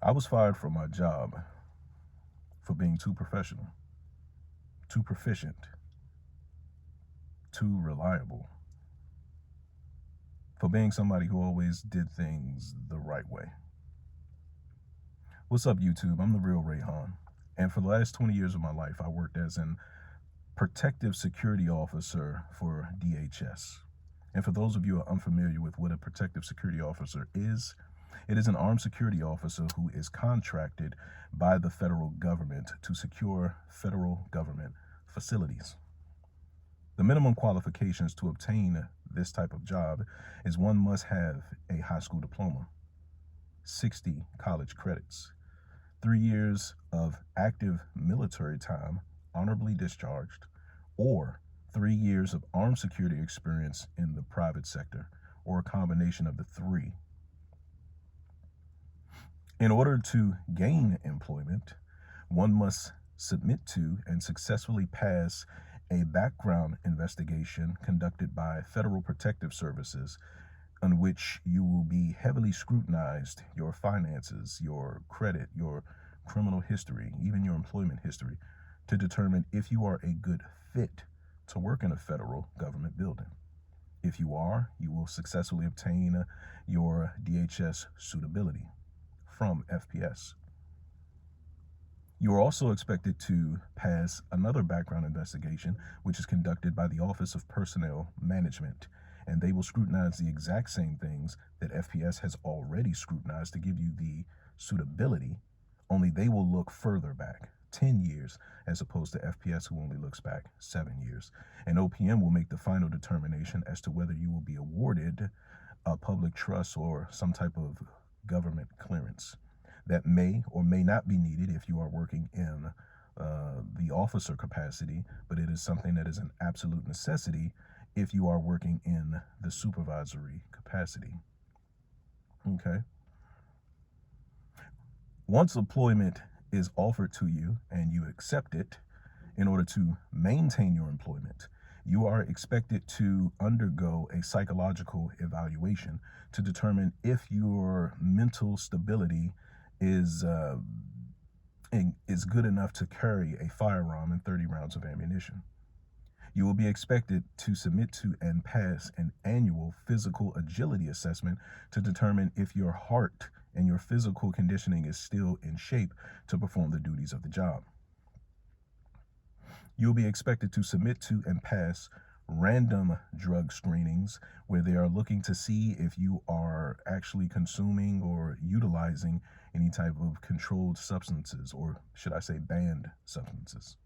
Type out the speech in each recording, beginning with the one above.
I was fired from my job for being too professional, too proficient, too reliable, for being somebody who always did things the right way. What's up, YouTube? I'm the real Rayhan. And for the last 20 years of my life, I worked as an protective security officer for DHS. And for those of you who are unfamiliar with what a protective security officer is, it is an armed security officer who is contracted by the federal government to secure federal government facilities. The minimum qualifications to obtain this type of job is one must have a high school diploma, 60 college credits, 3 years of active military time honorably discharged, or 3 years of armed security experience in the private sector, or a combination of the three. In order to gain employment, one must submit to and successfully pass a background investigation conducted by Federal Protective Services, on which you will be heavily scrutinized, your finances, your credit, your criminal history, even your employment history, to determine if you are a good fit to work in a federal government building. If you are, you will successfully obtain your DHS suitability from FPS. You are also expected to pass another background investigation, which is conducted by the Office of Personnel Management, and they will scrutinize the exact same things that FPS has already scrutinized to give you the suitability, only they will look further back, 10 years, as opposed to FPS, who only looks back 7 years. And OPM will make the final determination as to whether you will be awarded a public trust or some type of government clearance that may or may not be needed if you are working in the officer capacity, but it is something that is an absolute necessity if you are working in the supervisory capacity. Okay. Once employment is offered to you and you accept it, in order to maintain your employment, you are expected to undergo a psychological evaluation to determine if your mental stability is good enough to carry a firearm and 30 rounds of ammunition. You will be expected to submit to and pass an annual physical agility assessment to determine if your heart and your physical conditioning is still in shape to perform the duties of the job. You'll be expected to submit to and pass random drug screenings where they are looking to see if you are actually consuming or utilizing any type of controlled substances, or should I say banned substances.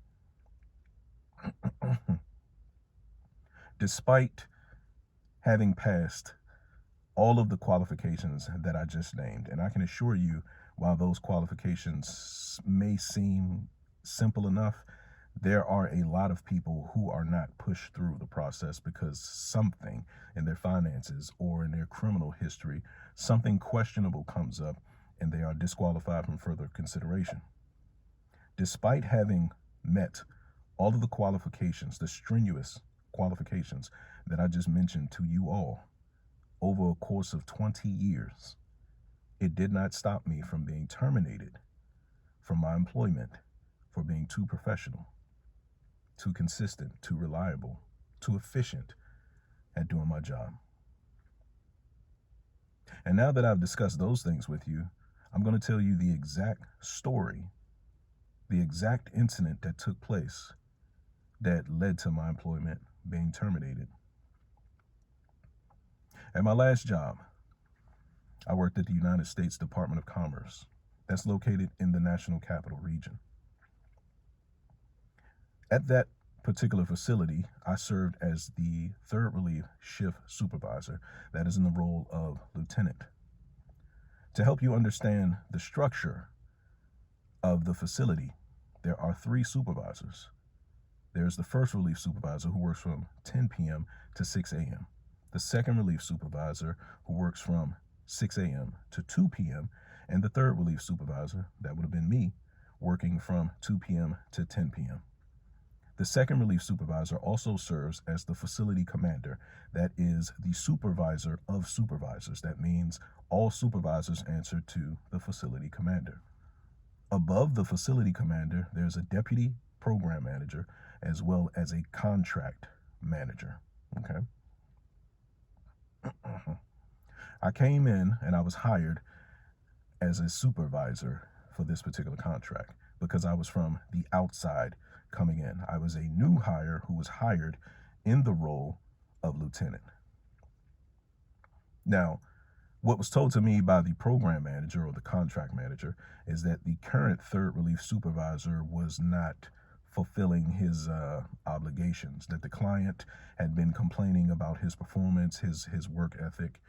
Despite having passed all of the qualifications that I just named, and I can assure you, while those qualifications may seem simple enough, there are a lot of people who are not pushed through the process because something in their finances or in their criminal history, something questionable comes up and they are disqualified from further consideration. Despite having met all of the qualifications, the strenuous qualifications that I just mentioned to you all over a course of 20 years, it did not stop me from being terminated from my employment for being too professional, too consistent, too reliable, too efficient at doing my job. And now that I've discussed those things with you, I'm going to tell you the exact story, the exact incident that took place that led to my employment being terminated. At my last job, I worked at the United States Department of Commerce. That's located in the National Capital Region. At that particular facility, I served as the third relief shift supervisor. That is in the role of lieutenant. To help you understand the structure of the facility, there are 3 supervisors. There's the first relief supervisor, who works from 10 p.m. to 6 a.m. The second relief supervisor, who works from 6 a.m. to 2 p.m. And the third relief supervisor, that would have been me, working from 2 p.m. to 10 p.m. The second relief supervisor also serves as the facility commander. That is the supervisor of supervisors. That means all supervisors answer to the facility commander. Above the facility commander, there's a deputy program manager as well as a contract manager. Okay. I came in and I was hired as a supervisor for this particular contract because I was from the outside coming in. I was a new hire who was hired in the role of lieutenant. Now, what was told to me by the program manager or the contract manager is that the current third relief supervisor was not fulfilling his obligations, that the client had been complaining about his performance, his work ethic,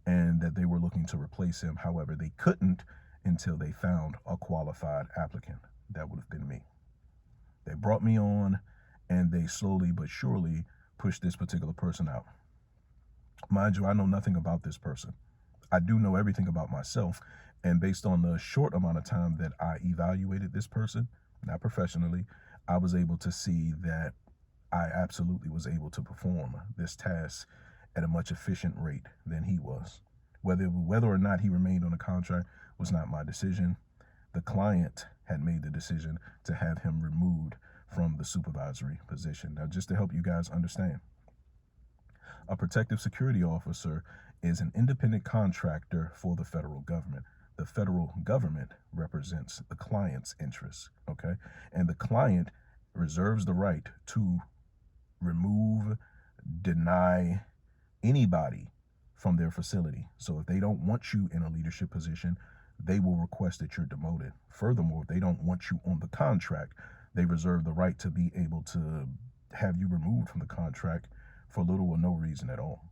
and that they were looking to replace him. However, they couldn't until they found a qualified applicant. That would have been me. They brought me on and they slowly but surely pushed this particular person out. Mind you, I know nothing about this person. I do know everything about myself, and based on the short amount of time that I evaluated this person, not professionally, I was able to see that I absolutely was able to perform this task at a much efficient rate than he was. Whether or not he remained on the contract was not my decision. The client had made the decision to have him removed from the supervisory position. Now, just to help you guys understand, a protective security officer is an independent contractor for the federal government. The federal government represents the client's interests, okay? And the client reserves the right to remove, deny anybody from their facility. So if they don't want you in a leadership position, they will request that you're demoted. Furthermore, if they don't want you on the contract, they reserve the right to be able to have you removed from the contract for little or no reason at all.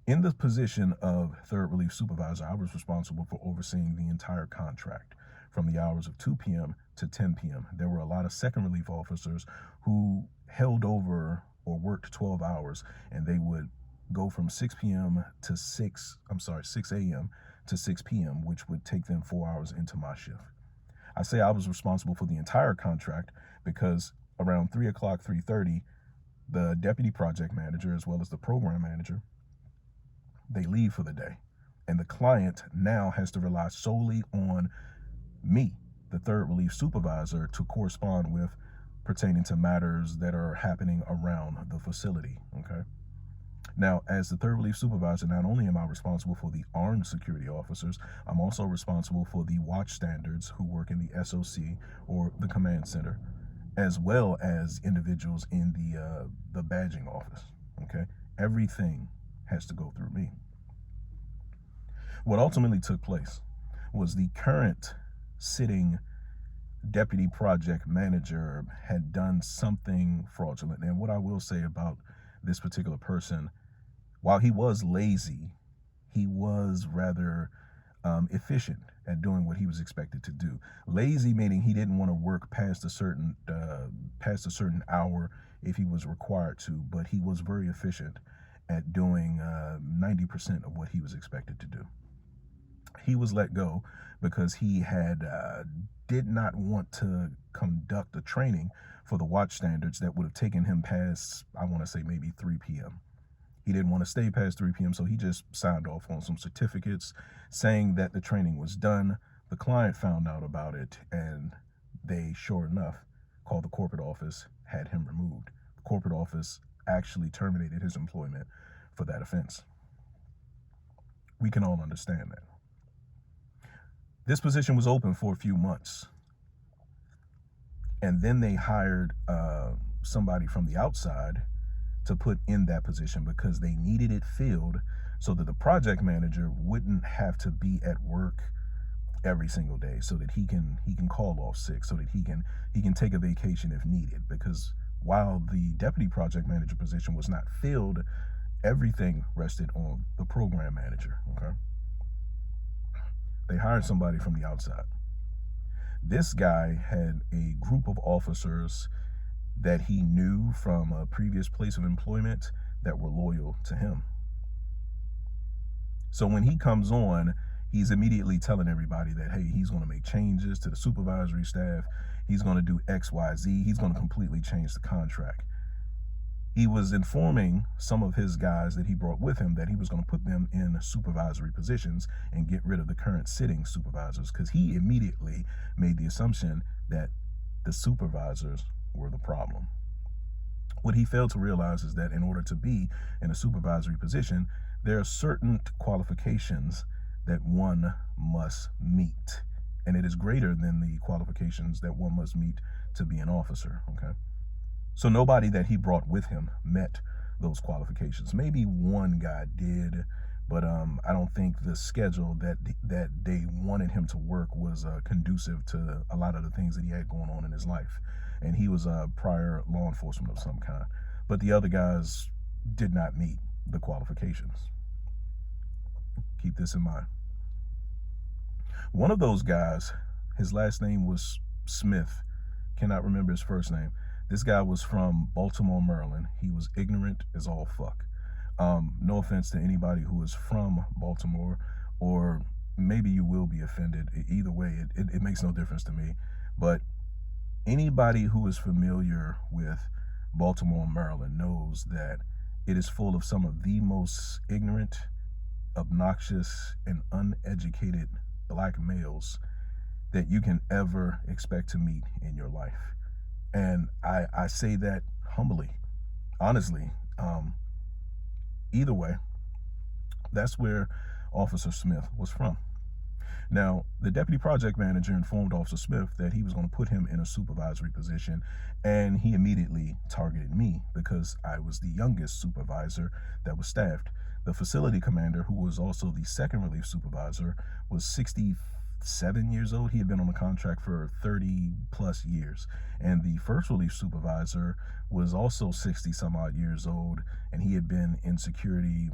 In the position of third relief supervisor, I was responsible for overseeing the entire contract from the hours of 2 p.m. to 10 p.m. There were a lot of second relief officers who held over or worked 12 hours, and they would go from 6 a.m. to 6 a.m. to 6 p.m., which would take them 4 hours into my shift. I say I was responsible for the entire contract because around 3 o'clock, 3:30, the deputy project manager as well as the program manager, they leave for the day. And the client now has to rely solely on me, the third relief supervisor, to correspond with pertaining to matters that are happening around the facility, okay? Now, as the third relief supervisor, not only am I responsible for the armed security officers, I'm also responsible for the watch standards who work in the SOC or the command center, as well as individuals in the badging office, okay? Everything has to go through me. What ultimately took place was the current sitting deputy project manager had done something fraudulent. And what I will say about this particular person, while he was lazy, he was rather efficient at doing what he was expected to do. Lazy meaning he didn't want to work past a certain hour if he was required to, but he was very efficient at doing 90% of what he was expected to do. He was let go because he did not want to conduct a training for the watch standards that would have taken him past, I want to say maybe 3 p.m. He didn't want to stay past 3 p.m., so he just signed off on some certificates saying that the training was done. The client found out about it, and they, sure enough, called the corporate office, had him removed. The corporate office actually terminated his employment for that offense. We can all understand that. This position was open for a few months, and then they hired somebody from the outside to put in that position because they needed it filled so that the project manager wouldn't have to be at work every single day, so that he can call off sick, so that he can take a vacation if needed. Because while the deputy project manager position was not filled, everything rested on the program manager, okay? They hired somebody from the outside. This guy had a group of officers that he knew from a previous place of employment that were loyal to him. So when he comes on, He's immediately telling everybody that, hey, he's going to make changes to the supervisory staff. He's going to do X, Y, Z. He's going to completely change the contract. He was informing some of his guys that he brought with him that he was going to put them in supervisory positions and get rid of the current sitting supervisors, because he immediately made the assumption that the supervisors were the problem. What he failed to realize is that in order to be in a supervisory position, there are certain qualifications that one must meet, and it is greater than the qualifications that one must meet to be an officer. Okay, so nobody that he brought with him met those qualifications. Maybe one guy did, but I don't think the schedule that they wanted him to work was conducive to a lot of the things that he had going on in his life. And he was a prior law enforcement of some kind. But the other guys did not meet the qualifications. Keep this in mind. One of those guys, his last name was Smith. Cannot remember his first name. This guy was from Baltimore, Maryland. He was ignorant as all fuck. No offense to anybody who is from Baltimore, or maybe you will be offended. Either way, it makes no difference to me. But anybody who is familiar with Baltimore, Maryland knows that it is full of some of the most ignorant, obnoxious, and uneducated black males that you can ever expect to meet in your life. And I say that humbly, honestly. Either way, that's where Officer Smith was from. Now, the deputy project manager informed Officer Smith that he was going to put him in a supervisory position, and he immediately targeted me because I was the youngest supervisor that was staffed. The facility commander, who was also the second relief supervisor, was 67 years old. He had been on a contract for 30 plus years. And the first relief supervisor was also 60 some odd years old, and he had been in security,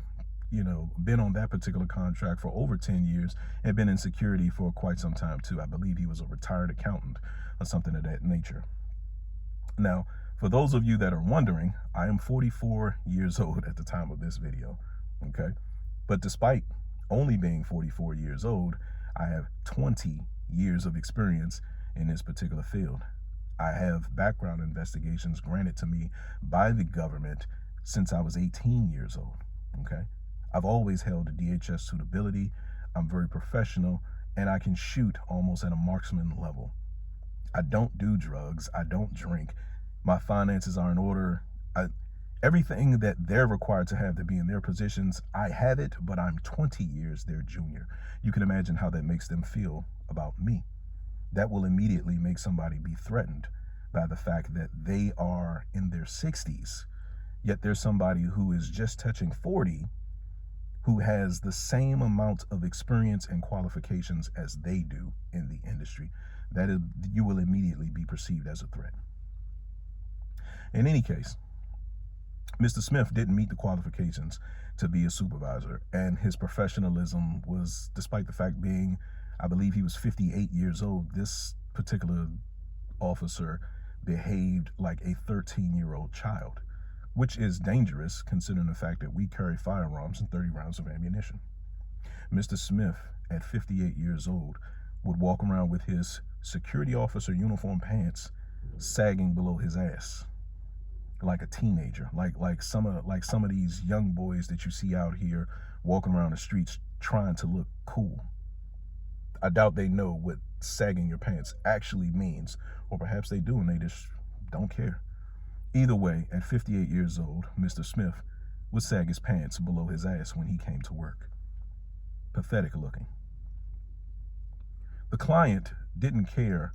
been on that particular contract for over 10 years, and been in security for quite some time too. I believe he was a retired accountant or something of that nature. Now, for those of you that are wondering, I am 44 years old at the time of this video, okay? But despite only being 44 years old, I have 20 years of experience in this particular field. I have background investigations granted to me by the government since I was 18 years old, okay? I've always held a DHS suitability. I'm very professional, and I can shoot almost at a marksman level. I don't do drugs. I don't drink. My finances are in order. Everything that they're required to have to be in their positions, I have it, but I'm 20 years their junior. You can imagine how that makes them feel about me. That will immediately make somebody be threatened by the fact that they are in their 60s, yet there's somebody who is just touching 40 who has the same amount of experience and qualifications as they do in the industry. That is, you will immediately be perceived as a threat. In any case, Mr. Smith didn't meet the qualifications to be a supervisor, and his professionalism was, despite the fact being, I believe he was 58 years old, this particular officer behaved like a 13-year-old child, which is dangerous considering the fact that we carry firearms and 30 rounds of ammunition. Mr. Smith, at 58 years old, would walk around with his security officer uniform pants sagging below his ass, like a teenager, like some of these young boys that you see out here walking around the streets trying to look cool. I doubt they know what sagging your pants actually means, or perhaps they do and they just don't care. Either way, at 58 years old, Mr. Smith would sag his pants below his ass when he came to work. Pathetic looking. The client didn't care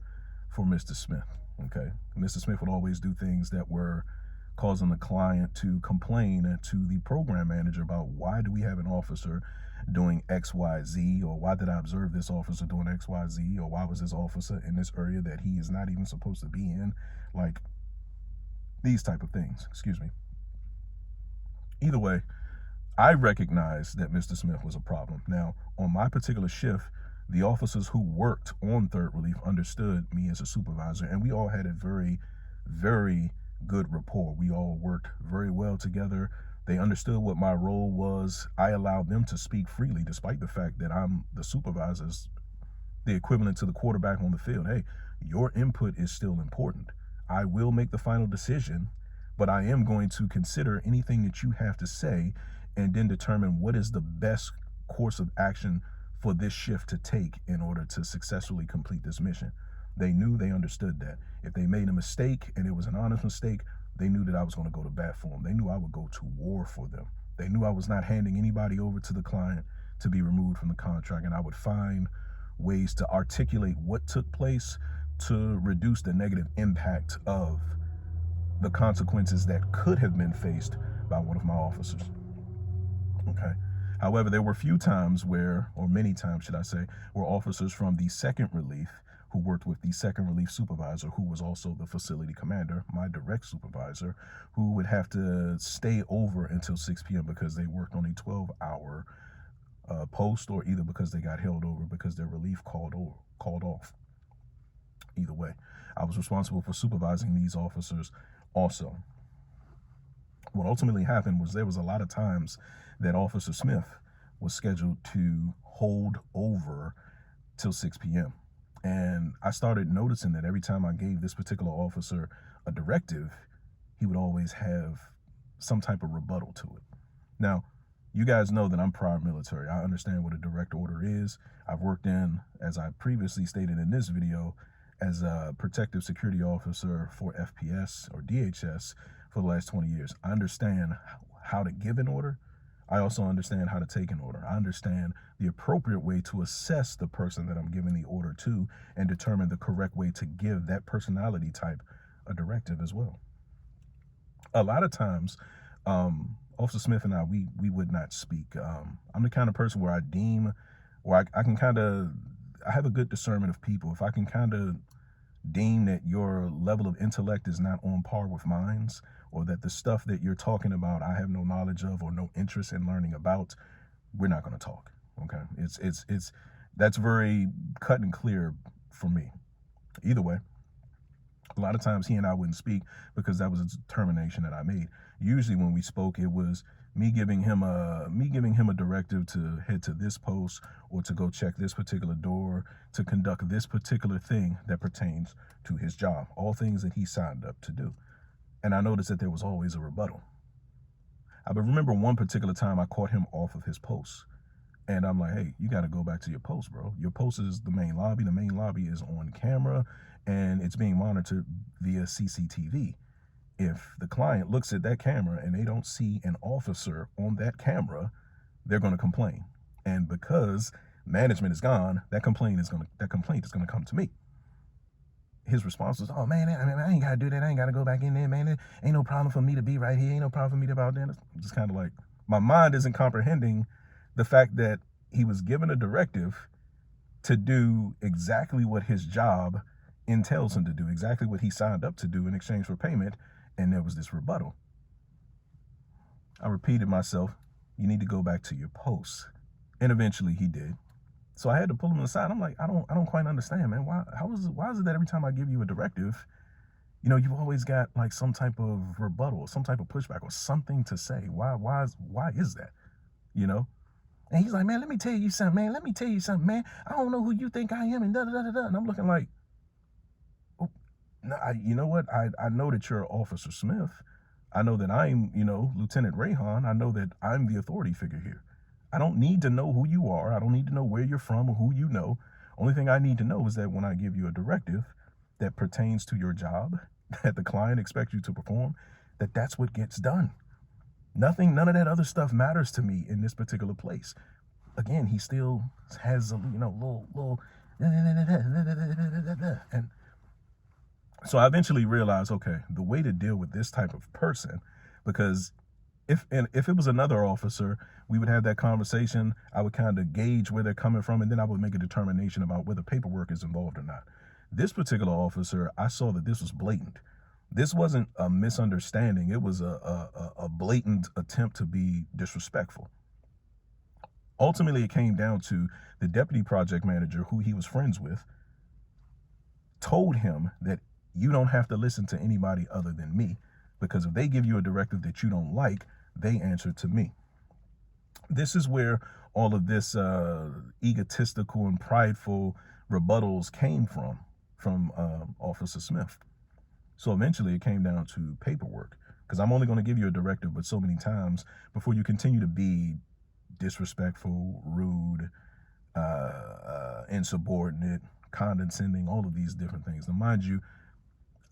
for Mr. Smith, okay? Mr. Smith would always do things that were causing the client to complain to the program manager about, why do we have an officer doing X, Y, Z, or why did I observe this officer doing X, Y, Z, or why was this officer in this area that he is not even supposed to be in? Like, these type of things, excuse me. Either way, I recognized that Mr. Smith was a problem. Now, on my particular shift, the officers who worked on third relief understood me as a supervisor, and we all had a very, very good rapport. We all worked very well together. They understood what my role was. I allowed them to speak freely, despite the fact that I'm the supervisor's the equivalent to the quarterback on the field. Hey, your input is still important. I will make the final decision, but I am going to consider anything that you have to say and then determine what is the best course of action for this shift to take in order to successfully complete this mission. They knew, they understood that. If they made a mistake and it was an honest mistake, they knew that I was going to go to bat for them. They knew I would go to war for them. They knew I was not handing anybody over to the client to be removed from the contract, and I would find ways to articulate what took place to reduce the negative impact of the consequences that could have been faced by one of my officers. Okay. However, there were few times where, or many times should I say, where officers from the second relief who worked with the second relief supervisor, who was also the facility commander, my direct supervisor, who would have to stay over until 6 p.m. because they worked on a 12-hour post, or either because they got held over because their relief called off. Either way, I was responsible for supervising these officers also. What ultimately happened was there was a lot of times that Officer Smith was scheduled to hold over till 6 p.m. And I started noticing that every time I gave this particular officer a directive, he would always have some type of rebuttal to it. Now, you guys know that I'm prior military. I understand what a direct order is. I've worked in, as I previously stated in this video, as a protective security officer for FPS or DHS for the last 20 years. I understand how to give an order. I also understand how to take an order. I understand the appropriate way to assess the person that I'm giving the order to and determine the correct way to give that personality type a directive as well. A lot of times, Officer Smith and I would not speak. I'm the kind of person where I can kind of, I have a good discernment of people. If I can kind of deem that your level of intellect is not on par with mine's, or that the stuff that you're talking about I have no knowledge of or no interest in learning about, we're not going to talk. Okay, it's that's very cut and clear for me. Either way, a lot of times he and I wouldn't speak because that was a determination that I made. Usually when we spoke, it was me giving him a directive to head to this post, or to go check this particular door, to conduct this particular thing that pertains to his job, all things that he signed up to do. And I noticed that there was always a rebuttal. I remember one particular time I caught him off of his post, and I'm like, hey, you got to go back to your post, bro. Your post is the main lobby. The main lobby is on camera and it's being monitored via CCTV. If the client looks at that camera and they don't see an officer on that camera, they're going to complain. And because management is gone, that complaint is going to come to me. His response was, oh man, I ain't got to do that. I ain't got to go back in there, man. There ain't no problem for me to be right here. Ain't no problem for me to be out there. It's just kind of like, my mind isn't comprehending the fact that he was given a directive to do exactly what his job entails him to do, exactly what he signed up to do in exchange for payment. And there was this rebuttal. I repeated myself, you need to go back to your post. And eventually he did. So I had to pull him aside. I'm like, I don't quite understand, man. Why is it that every time I give you a directive, you've always got like some type of rebuttal, some type of pushback, or something to say? Why is that? And he's like, man, let me tell you something, man. I don't know who you think I am, and da da da da. And I'm looking like, oh, no, you know what? I know that you're Officer Smith. I know that I'm, Lieutenant Rayhan. I know that I'm the authority figure here. I don't need to know who you are. I don't need to know where you're from or who you know. Only thing I need to know is that when I give you a directive that pertains to your job, that the client expects you to perform, that's what gets done. None of that other stuff matters to me in this particular place. Again, he still has a, little, and so I eventually realized, okay, the way to deal with this type of person, because if it was another officer, we would have that conversation. I would kind of gauge where they're coming from, and then I would make a determination about whether paperwork is involved or not. This particular officer, I saw that this was blatant. This wasn't a misunderstanding. It was a blatant attempt to be disrespectful. Ultimately, it came down to the deputy project manager, who he was friends with, told him that you don't have to listen to anybody other than me, because if they give you a directive that you don't like, They answered to me. This is where all of this egotistical and prideful rebuttals came from Officer Smith. So eventually it came down to paperwork, because I'm only going to give you a directive, but so many times before you continue to be disrespectful, rude, insubordinate, condescending, all of these different things. Now, mind you,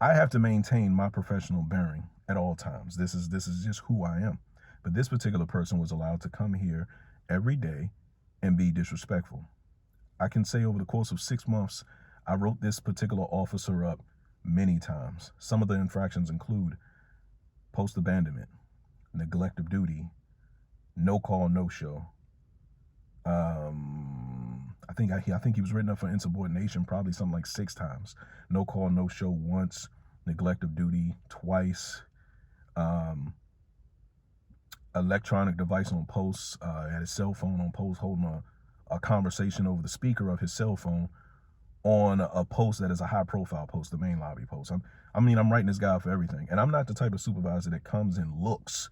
I have to maintain my professional bearing at all times. This is just who I am. But this particular person was allowed to come here every day and be disrespectful. I can say over the course of 6 months, I wrote this particular officer up many times. Some of the infractions include post abandonment, neglect of duty, no call, no show. I think he was written up for insubordination probably something like 6 times. No call, no show once, neglect of duty twice. Electronic device on post, had his cell phone on post, holding a conversation over the speaker of his cell phone on a post that is a high profile post, the main lobby post. I'm writing this guy for everything. And I'm not the type of supervisor that comes and looks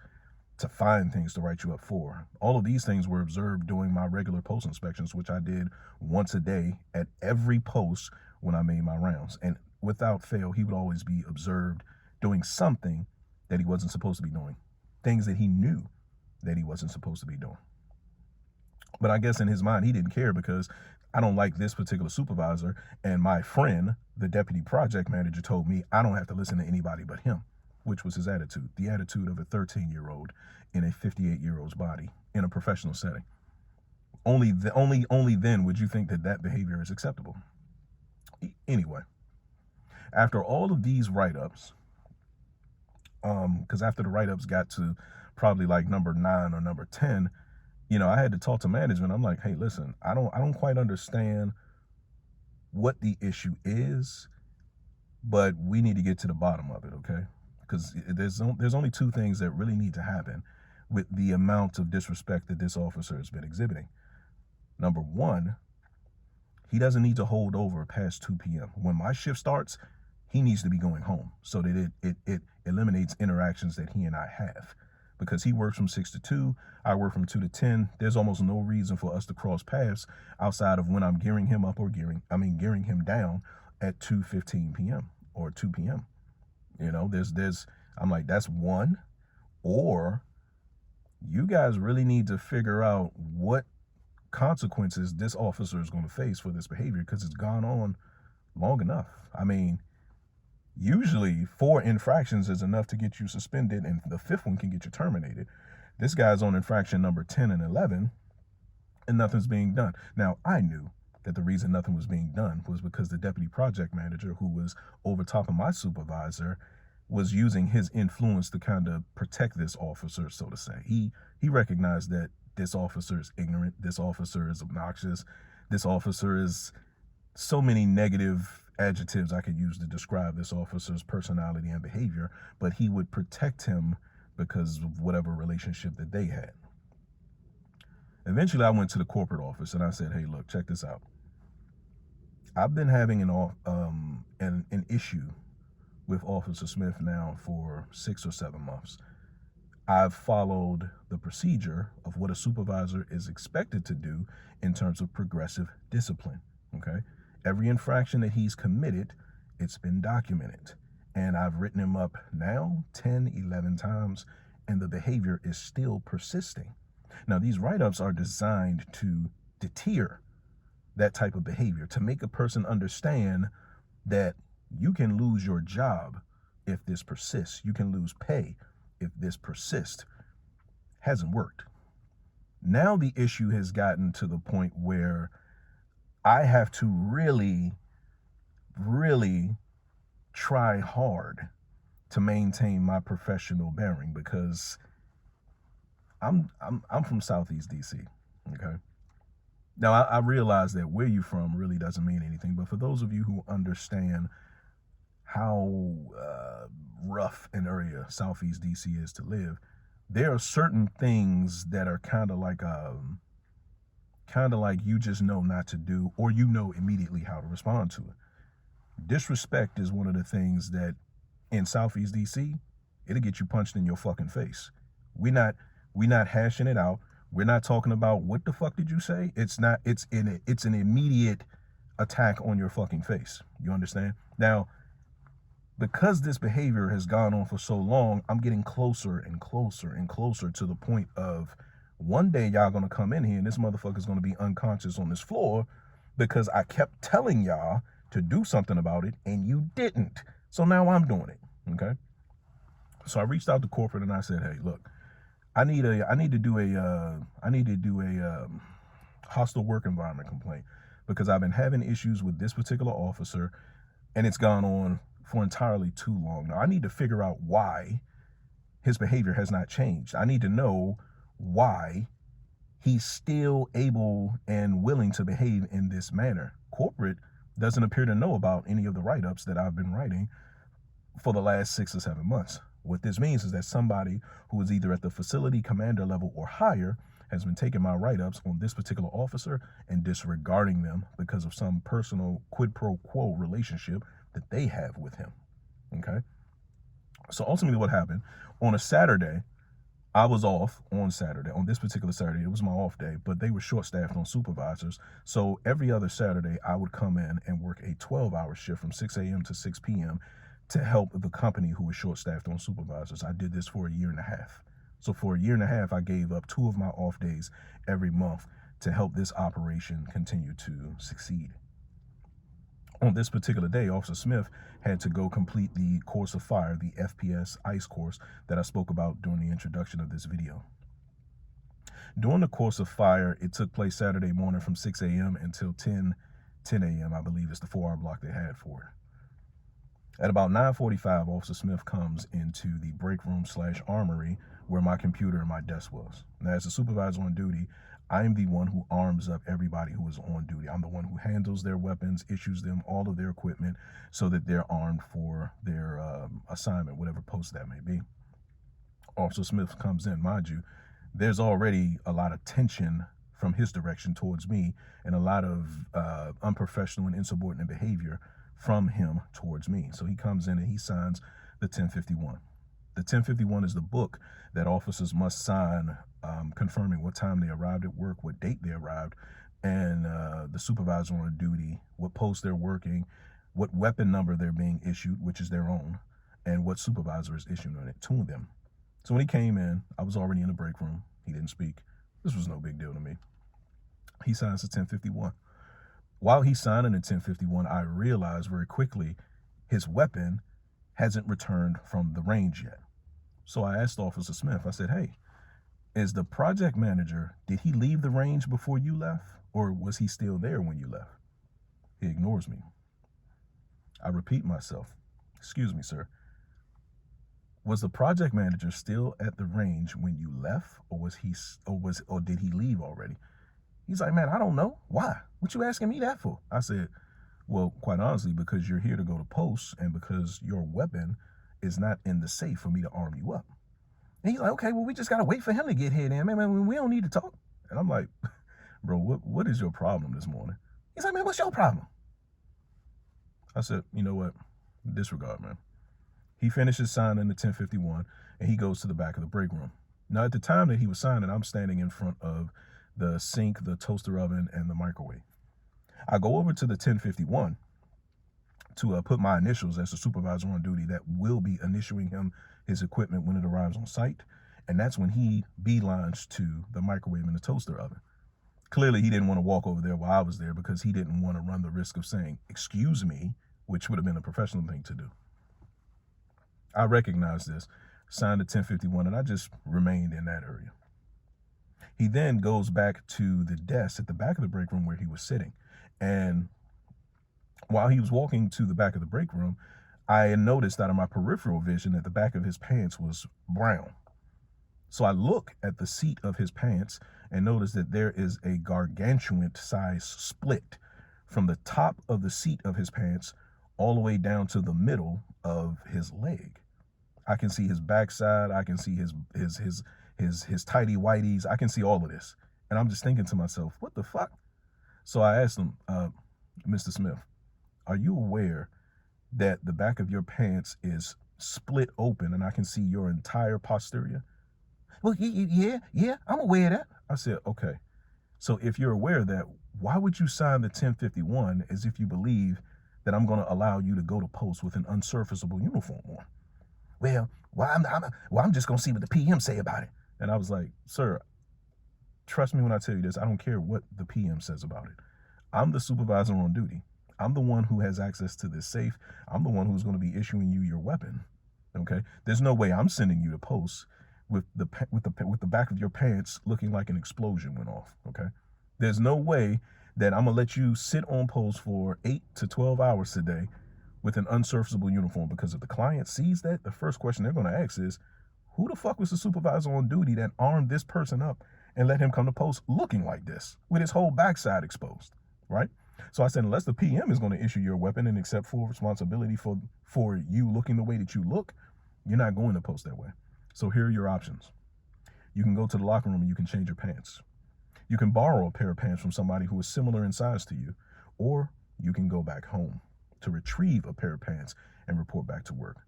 to find things to write you up for. All of these things were observed during my regular post inspections, which I did once a day at every post when I made my rounds. And without fail, he would always be observed doing something that he wasn't supposed to be doing, things that he knew that he wasn't supposed to be doing. But I guess in his mind, he didn't care, because I don't like this particular supervisor. And my friend, the deputy project manager, told me I don't have to listen to anybody but him, which was his attitude, the attitude of a 13-year-old in a 58-year-old's body in a professional setting. Only then would you think that that behavior is acceptable. Anyway, after all of these write-ups, because after the write-ups got to probably like number 9 or number 10, I had to talk to management. I'm like, hey, listen, I don't quite understand what the issue is, but we need to get to the bottom of it, okay? Because there's only 2 things that really need to happen with the amount of disrespect that this officer has been exhibiting. Number 1, he doesn't need to hold over past 2 p.m. When my shift starts, he needs to be going home, so that it eliminates interactions that he and I have. Because he works from 6 to 2, I work from 2 to 10. There's almost no reason for us to cross paths outside of when I'm gearing him up or gearing him down at 2:15 p.m. or 2 p.m. I'm like, that's 1. Or you guys really need to figure out what consequences this officer is going to face for this behavior, because it's gone on long enough. Usually 4 infractions is enough to get you suspended, and the 5th one can get you terminated. This guy's on infraction number 10 and 11, and nothing's being done. Now, I knew that the reason nothing was being done was because the deputy project manager, who was over top of my supervisor, was using his influence to kind of protect this officer, so to say. He recognized that this officer is ignorant, this officer is obnoxious, this officer is so many negative adjectives I could use to describe this officer's personality and behavior, but he would protect him because of whatever relationship that they had. Eventually, I went to the corporate office and I said, hey, look, check this out. I've been having an issue with Officer Smith now for 6 or 7 months. I've followed the procedure of what a supervisor is expected to do in terms of progressive discipline, okay? Every infraction that he's committed, it's been documented. And I've written him up now 10, 11 times, and the behavior is still persisting. Now, these write-ups are designed to deter that type of behavior, to make a person understand that you can lose your job if this persists. You can lose pay if this persists. Hasn't worked. Now the issue has gotten to the point where I have to really, really try hard to maintain my professional bearing, because I'm from Southeast DC, okay? Now, I realize that where you're from really doesn't mean anything, but for those of you who understand how rough an area Southeast DC is to live, there are certain things that are kind of like you just know not to do, or you know immediately how to respond to it. Disrespect is one of the things that in Southeast DC, it'll get you punched in your fucking face We not hashing it out. We're not talking about what the fuck did you say? It's not. It's an immediate attack on your fucking face. You understand? Now, because this behavior has gone on for so long, I'm getting closer and closer and closer to the point of one day y'all gonna come in here and this motherfucker's gonna be unconscious on this floor because I kept telling y'all to do something about it and you didn't. So now I'm doing it. Okay. So I reached out to corporate and I said, hey, look, I need to do a hostile work environment complaint because I've been having issues with this particular officer and it's gone on for entirely too long. Now I need to figure out why his behavior has not changed. I need to know why he's still able and willing to behave in this manner. Corporate doesn't appear to know about any of the write-ups that I've been writing for the last 6 or 7 months. What this means is that somebody who is either at the facility commander level or higher has been taking my write-ups on this particular officer and disregarding them because of some personal quid pro quo relationship that they have with him. Okay. So ultimately what happened on a Saturday, I was off on Saturday. On this particular Saturday, it was my off day, but they were short-staffed on supervisors. So every other Saturday, I would come in and work a 12-hour shift from 6 a.m. to 6 p.m. to help the company who was short-staffed on supervisors. I did this for a year and a half. So for a year and a half, I gave up 2 of my off days every month to help this operation continue to succeed. On this particular day, Officer Smith had to go complete the course of fire, the FPS ICE course that I spoke about during the introduction of this video. During the course of fire, it took place Saturday morning from 6 a.m. until 10 a.m. I believe it's the 4-hour block they had for it. At about 9:45, Officer Smith comes into the break room / armory where my computer and my desk was. Now, as a supervisor on duty, I am the one who arms up everybody who is on duty. I'm the one who handles their weapons, issues them all of their equipment so that they're armed for their assignment, whatever post that may be. Officer Smith comes in, mind you, there's already a lot of tension from his direction towards me and a lot of unprofessional and insubordinate behavior from him towards me. So he comes in and he signs the 1051. The 1051 is the book that officers must sign confirming what time they arrived at work, what date they arrived, and the supervisor on duty, what post they're working, what weapon number they're being issued, which is their own, and what supervisor is issuing it to them. So when he came in, I was already in the break room. He didn't speak. This was no big deal to me. He signs the 1051. While he's signing the 1051, I realized very quickly his weapon hasn't returned from the range yet. So I asked Officer Smith, I said, hey, is the project manager, did he leave the range before you left? Or was he still there when you left? He ignores me. I repeat myself. Excuse me, sir. Was the project manager still at the range when you left? Or did he leave already? He's like, man, I don't know. Why? What you asking me that for? I said, well, quite honestly, because you're here to go to post and because your weapon is not in the safe for me to arm you up. And he's like, okay, well, we just got to wait for him to get here then, man. We don't need to talk. And I'm like, bro, what is your problem this morning? He's like, man, what's your problem? I said, you know what? Disregard, man. He finishes signing the 1051 and he goes to the back of the break room. Now, at the time that he was signing, I'm standing in front of the sink, the toaster oven, and the microwave. I go over to the 1051 to put my initials as the supervisor on duty that will be initiating him his equipment when it arrives on site. And that's when he beelines to the microwave and the toaster oven. Clearly, he didn't want to walk over there while I was there because he didn't want to run the risk of saying, excuse me, which would have been a professional thing to do. I recognized this, signed the 1051, and I just remained in that area. He then goes back to the desk at the back of the break room where he was sitting. And while he was walking to the back of the break room, I noticed out of my peripheral vision that the back of his pants was brown. So I look at the seat of his pants and notice that there is a gargantuan size split from the top of the seat of his pants all the way down to the middle of his leg. I can see his backside. I can see his tighty whities. I can see all of this. And I'm just thinking to myself, what the fuck? So I asked him, Mr. Smith, are you aware that the back of your pants is split open and I can see your entire posterior? Well, yeah, I'm aware of that. I said, okay. So if you're aware of that, why would you sign the 1051 as if you believe that I'm going to allow you to go to post with an unsurfaceable uniform on? I'm just going to see what the PM say about it. And I was like, sir, trust me when I tell you this. I don't care what the PM says about it. I'm the supervisor on duty. I'm the one who has access to this safe. I'm the one who's going to be issuing you your weapon. Okay? There's no way I'm sending you to post with the back of your pants looking like an explosion went off. Okay? There's no way that I'm gonna let you sit on post for 8 to 12 hours today with an unsurfaceable uniform, because if the client sees that, the first question they're gonna ask is, who the fuck was the supervisor on duty that armed this person up and let him come to post looking like this with his whole backside exposed, right? So I said, unless the PM is going to issue your weapon and accept full responsibility for you looking the way that you look, you're not going to post that way. So here are your options. You can go to the locker room and you can change your pants. You can borrow a pair of pants from somebody who is similar in size to you, or you can go back home to retrieve a pair of pants and report back to work.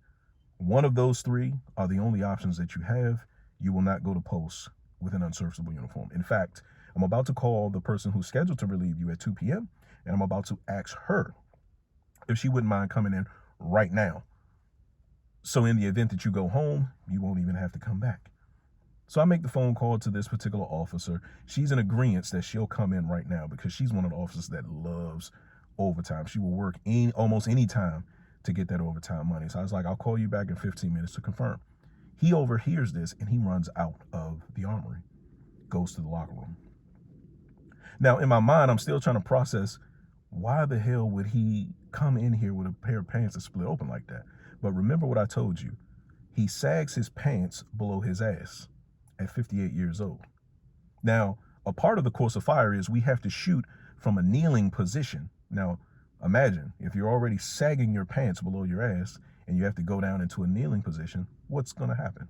One of those three are the only options that you have. You will not go to post with an unserviceable uniform. In fact, I'm about to call the person who's scheduled to relieve you at 2 p.m., and I'm about to ask her if she wouldn't mind coming in right now. So in the event that you go home, you won't even have to come back. So I make the phone call to this particular officer. She's in agreement that she'll come in right now because she's one of the officers that loves overtime. She will work almost any time to get that overtime money. So I was like, I'll call you back in 15 minutes to confirm. He overhears this and he runs out of the armory, goes to the locker room. Now, in my mind, I'm still trying to process, why the hell would he come in here with a pair of pants that split open like that? But remember what I told you. He sags his pants below his ass at 58 years old. Now, a part of the course of fire is we have to shoot from a kneeling position. Now, imagine if you're already sagging your pants below your ass and you have to go down into a kneeling position, what's going to happen?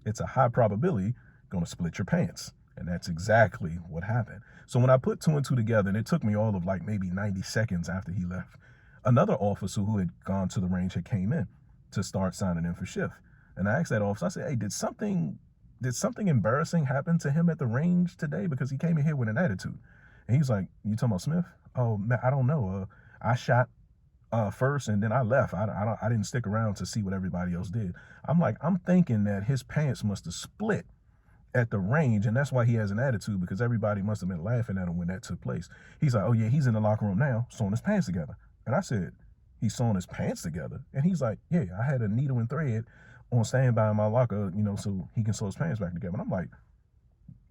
It's a high probability going to split your pants. And that's exactly what happened. So when I put two and two together, and it took me all of like maybe 90 seconds after he left, another officer who had gone to the range had came in to start signing in for shift. And I asked that officer, I said, hey, did something embarrassing happen to him at the range today? Because he came in here with an attitude. And he was like, you talking about Smith? Oh, man, I don't know. I shot first and then I left. I didn't stick around to see what everybody else did. I'm thinking that his pants must have split at the range, and that's why he has an attitude, because everybody must have been laughing at him when that took place. He's like, oh yeah, he's in the locker room now, sewing his pants together. And I said, he's sewing his pants together? And he's like, yeah, I had a needle and thread on standby in my locker, so he can sew his pants back together. And I'm like,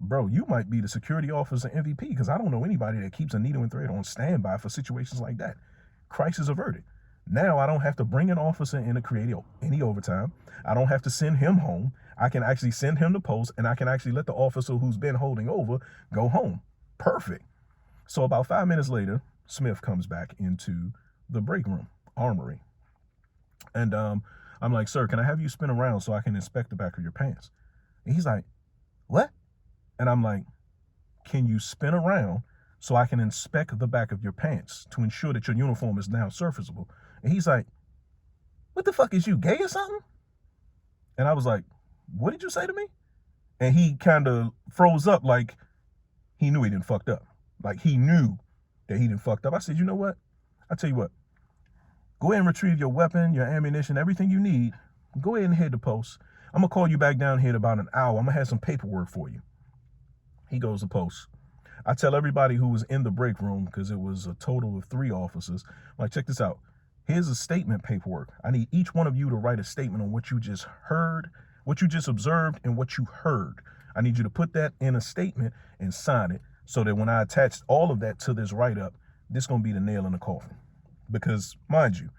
bro, you might be the security officer MVP, because I don't know anybody that keeps a needle and thread on standby for situations like that. Crisis averted. Now I don't have to bring an officer in to create any overtime. I don't have to send him home. I can actually send him to post, and I can actually let the officer who's been holding over go home. Perfect. So about 5 minutes later, Smith comes back into the break room, armory. And I'm like, sir, can I have you spin around so I can inspect the back of your pants? And he's like, what? And I'm like, can you spin around so I can inspect the back of your pants to ensure that your uniform is now surfaceable? And he's like, what the fuck, is you gay or something? And I was like, what did you say to me? And he kind of froze up, like he knew he didn't fucked up. Like he knew that he didn't fucked up. I said, you know what? I tell you what, go ahead and retrieve your weapon, your ammunition, everything you need. Go ahead and head to post. I'm going to call you back down here in about an hour. I'm going to have some paperwork for you. He goes to post. I tell everybody who was in the break room, because it was a total of 3 officers, I'm like, check this out. Here's a statement paperwork. I need each one of you to write a statement on what you just heard, what you just observed, and what you heard. I need you to put that in a statement and sign it, so that when I attach all of that to this write-up, this is going to be the nail in the coffin. Because, mind you,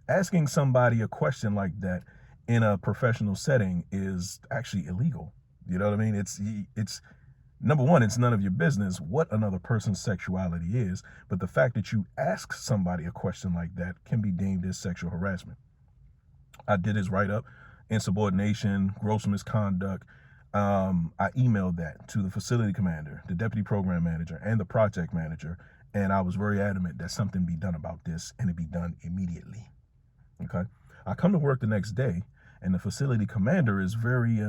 asking somebody a question like that in a professional setting is actually illegal. You know what I mean? It's number one, it's none of your business what another person's sexuality is, but the fact that you ask somebody a question like that can be deemed as sexual harassment. I did his write-up, insubordination, gross misconduct. I emailed that to the facility commander, the deputy program manager, and the project manager, and I was very adamant that something be done about this, and it be done immediately. Okay? I come to work the next day, and the facility commander is very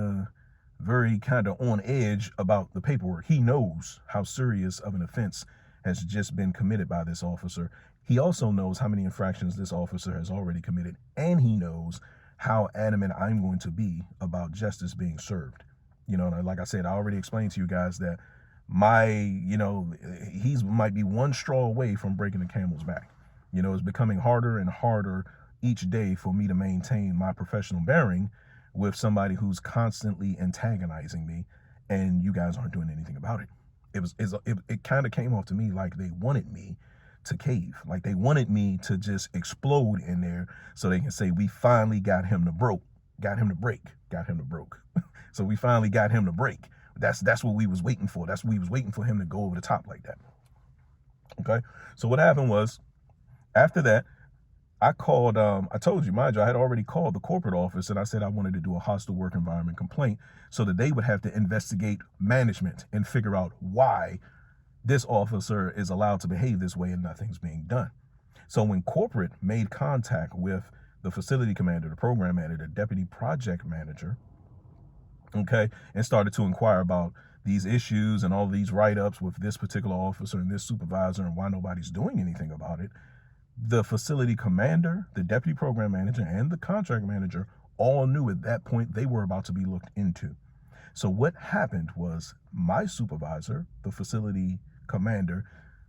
very kind of on edge about the paperwork. He knows how serious of an offense has just been committed by this officer. He also knows how many infractions this officer has already committed, and he knows how adamant I'm going to be about justice being served. Like I said, I already explained to you guys that he's might be one straw away from breaking the camel's back. It's becoming harder and harder each day for me to maintain my professional bearing with somebody who's constantly antagonizing me, and you guys aren't doing anything about it. It kind of came off to me like they wanted me to cave, like they wanted me to just explode in there so they can say we finally got him to broke, got him to break, got him to broke. So we finally got him to break. That's what we was waiting for. That's what we was waiting for him to go over the top like that. Okay. So what happened was, after that, I called, I told you, mind you, I had already called the corporate office and I said I wanted to do a hostile work environment complaint so that they would have to investigate management and figure out why this officer is allowed to behave this way and nothing's being done. So when corporate made contact with the facility commander, the program manager, the deputy project manager, okay, and started to inquire about these issues and all these write-ups with this particular officer and this supervisor and why nobody's doing anything about it, the facility commander, the deputy program manager, and the contract manager all knew at that point they were about to be looked into. So what happened was my supervisor, the facility commander,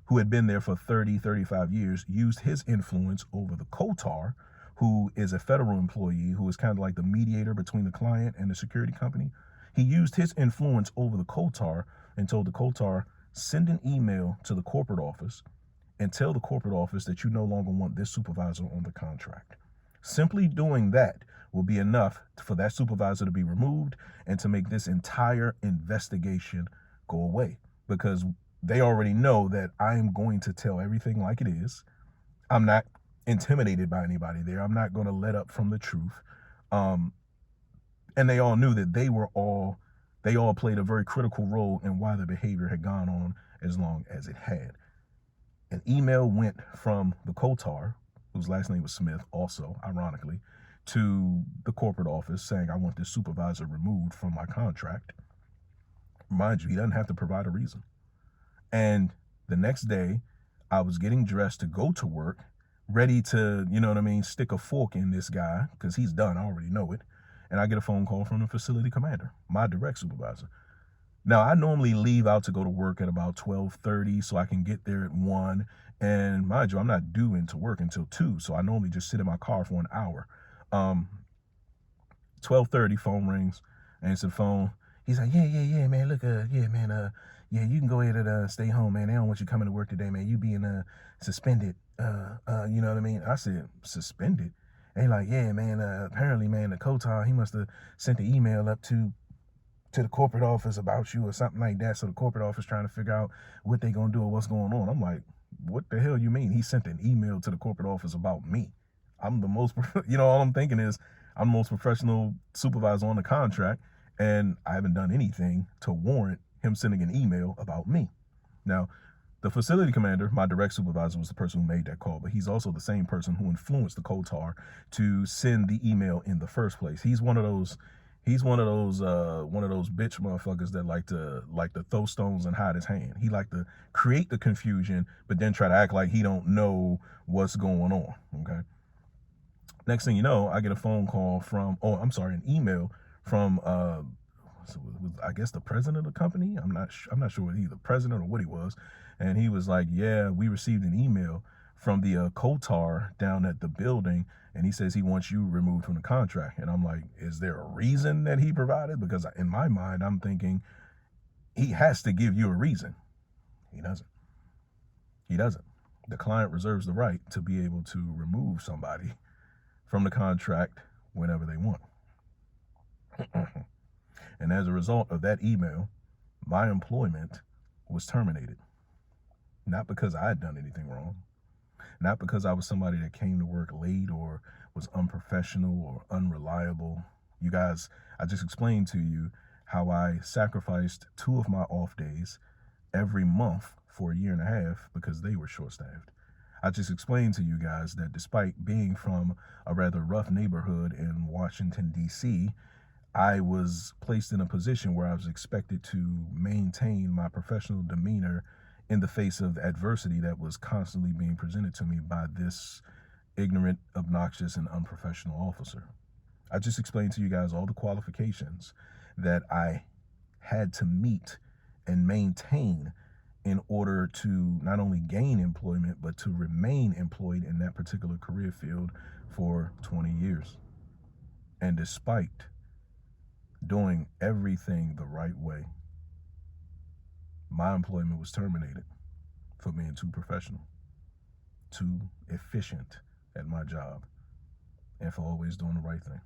who had been there for 35 years, used his influence over the COTAR, who is a federal employee, who is kind of like the mediator between the client and the security company. He used his influence over the COTAR and told the COTAR, send an email to the corporate office and tell the corporate office that you no longer want this supervisor on the contract. Simply doing that will be enough for that supervisor to be removed and to make this entire investigation go away, because they already know that I am going to tell everything like it is. I'm not intimidated by anybody there. I'm not going to let up from the truth. And they all knew that they all played a very critical role in why the behavior had gone on as long as it had. An email went from the COTAR, whose last name was Smith, also, ironically, to the corporate office saying, I want this supervisor removed from my contract. Mind you, he doesn't have to provide a reason. And the next day, I was getting dressed to go to work, ready to, stick a fork in this guy, because he's done, I already know it. And I get a phone call from the facility commander, my direct supervisor. Now, I normally leave out to go to work at about 12:30 so I can get there at 1. And mind you, I'm not due into work until 2, so I normally just sit in my car for an hour. 12:30, phone rings, answer the phone. He's like, yeah, man, look, yeah, you can go ahead and stay home, man. They don't want you coming to work today, man. You being suspended, you know what I mean? I said, suspended? And he like, yeah, man, apparently, man, the COTAR, he must have sent the email up to the corporate office about you or something like that. So the corporate office trying to figure out what they gonna do or what's going on. I'm like, what the hell you mean? He sent an email to the corporate office about me. I'm the most, all I'm thinking is I'm the most professional supervisor on the contract, and I haven't done anything to warrant him sending an email about me. Now, the facility commander, my direct supervisor, was the person who made that call, but he's also the same person who influenced the COTAR to send the email in the first place. He's one of those bitch motherfuckers that like to throw stones and hide his hand. He like to create the confusion, but then try to act like he don't know what's going on. Okay. Next thing you know, I get a phone call an email from I guess the president of the company. I'm not sure whether he's the president or what he was, and he was like, yeah, we received an email from the COTAR down at the building, and he says he wants you removed from the contract. And I'm like, is there a reason that he provided? Because in my mind, I'm thinking he has to give you a reason. He doesn't. The client reserves the right to be able to remove somebody from the contract whenever they want. And as a result of that email, my employment was terminated. Not because I had done anything wrong. Not because I was somebody that came to work late or was unprofessional or unreliable. You guys, I just explained to you how I sacrificed 2 of my off days every month for a year and a half because they were short-staffed. I just explained to you guys that despite being from a rather rough neighborhood in Washington, D.C., I was placed in a position where I was expected to maintain my professional demeanor in the face of adversity that was constantly being presented to me by this ignorant, obnoxious, and unprofessional officer. I just explained to you guys all the qualifications that I had to meet and maintain in order to not only gain employment, but to remain employed in that particular career field for 20 years. And despite doing everything the right way, my employment was terminated for being too professional, too efficient at my job, and for always doing the right thing.